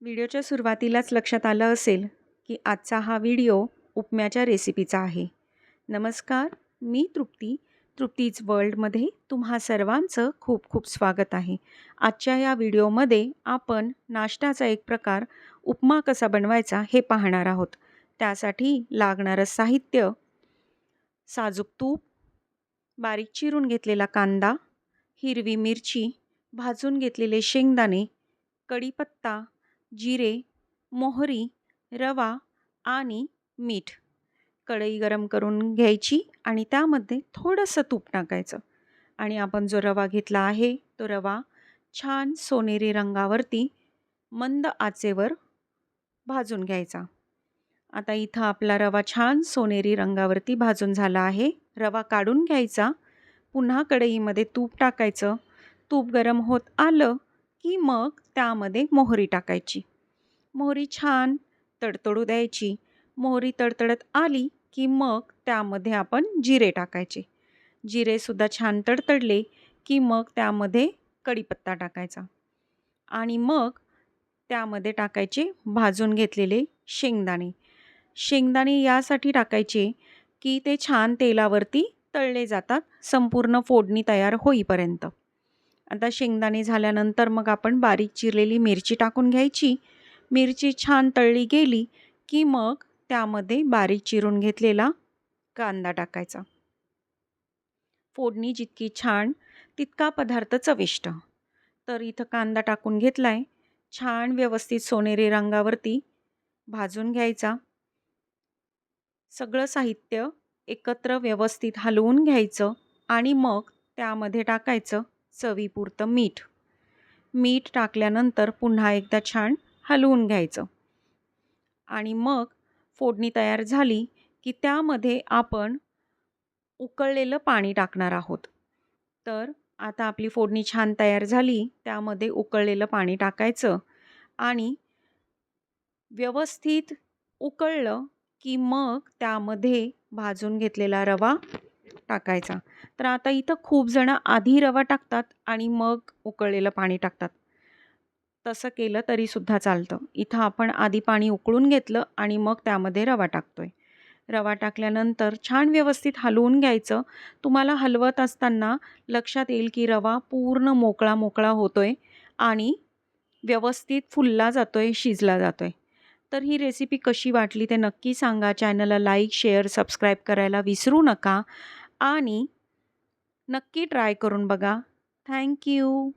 व्हिडिओच्या सुरुवातीलाच लक्षात आलं असेल की आजचा हा व्हिडिओ उपम्याच्या रेसिपीचा आहे. नमस्कार, मी तृप्तीज वर्ल्डमध्ये तुम्हा सर्वांचं खूप खूप स्वागत आहे. आजच्या या व्हिडिओमध्ये आपण नाश्त्याचा एक प्रकार उपमा कसा बनवायचा हे पाहणार आहोत. त्यासाठी लागणारं साहित्य: साजूक तूप, बारीक चिरून घेतलेला कांदा, हिरवी मिरची, भाजून घेतलेले शेंगदाणे, कढीपत्ता, जिरे, मोहरी, रवा आणि मीठ. कढई गरम करून घ्यायची आणि त्यामध्ये थोडंसं तूप टाकायचं आणि आपण जो रवा घेतला आहे तो रवा छान सोनेरी रंगावरती मंद आचेवर भाजून घ्यायचा. आता इथं आपला रवा छान सोनेरी रंगावरती भाजून झाला आहे. रवा काढून घ्यायचा. पुन्हा कढईमध्ये तूप टाकायचं. तूप गरम होत आलं की मग त्यामध्ये मोहरी टाकायची. मोहरी छान तडतडू द्यायची. मोहरी तडतडत आली की मग त्यामध्ये आपण जिरे टाकायचे. जिरेसुद्धा छान तडतडले की मग त्यामध्ये कढीपत्ता टाकायचा आणि मग त्यामध्ये टाकायचे भाजून घेतलेले शेंगदाणे. शेंगदाणे यासाठी टाकायचे की ते छान तेलावरती तळले जातात संपूर्ण फोडणी तयार होईपर्यंत. आता शेंगदाणे झाल्यानंतर मग आपण बारीक चिरलेली मिरची टाकून घ्यायची. मिरची छान तळली गेली की मग त्यामध्ये बारीक चिरून घेतलेला कांदा टाकायचा. फोडणी जितकी छान तितका पदार्थ चविष्ट. तर इथं कांदा टाकून घेतलाय. छान व्यवस्थित सोनेरी रंगावरती भाजून घ्यायचा. सगळं साहित्य एकत्र व्यवस्थित हलवून घ्यायचं आणि मग त्यामध्ये टाकायचं चवीपुरतं मीठ. मीठ टाकल्यानंतर पुन्हा एकदा छान हलवून घ्यायचं आणि मग फोडणी तयार झाली की त्यामध्ये आपण उकळलेलं पाणी टाकणार आहोत. तर आता आपली फोडणी छान तयार झाली. त्यामध्ये उकळलेलं पाणी टाकायचं आणि व्यवस्थित उकळलं की मग त्यामध्ये भाजून घेतलेला रवा टाकायचा. तर आता इथं खूप जण आधी रवा टाकतात आणि मग उकळलेलं पाणी टाकतात. तसं केलं तरी सुद्धा चालतं. इथं आपण आधी पाणी उकळून घेतलं आणि मग त्यामध्ये रवा टाकतोय. रवा टाकल्यानंतर छान व्यवस्थित हलवून घ्यायचं. तुम्हाला हलवत असताना लक्षात येईल की रवा पूर्ण मोकळा मोकळा होतोय आणि व्यवस्थित फुलला जातोय, शिजला जातोय. तर ही रेसिपी कशी वाटली ते नक्की सांगा. चॅनलला लाईक, शेअर, सबस्क्राईब करायला विसरू नका आणि नक्की ट्राय करून बघा. Thank you.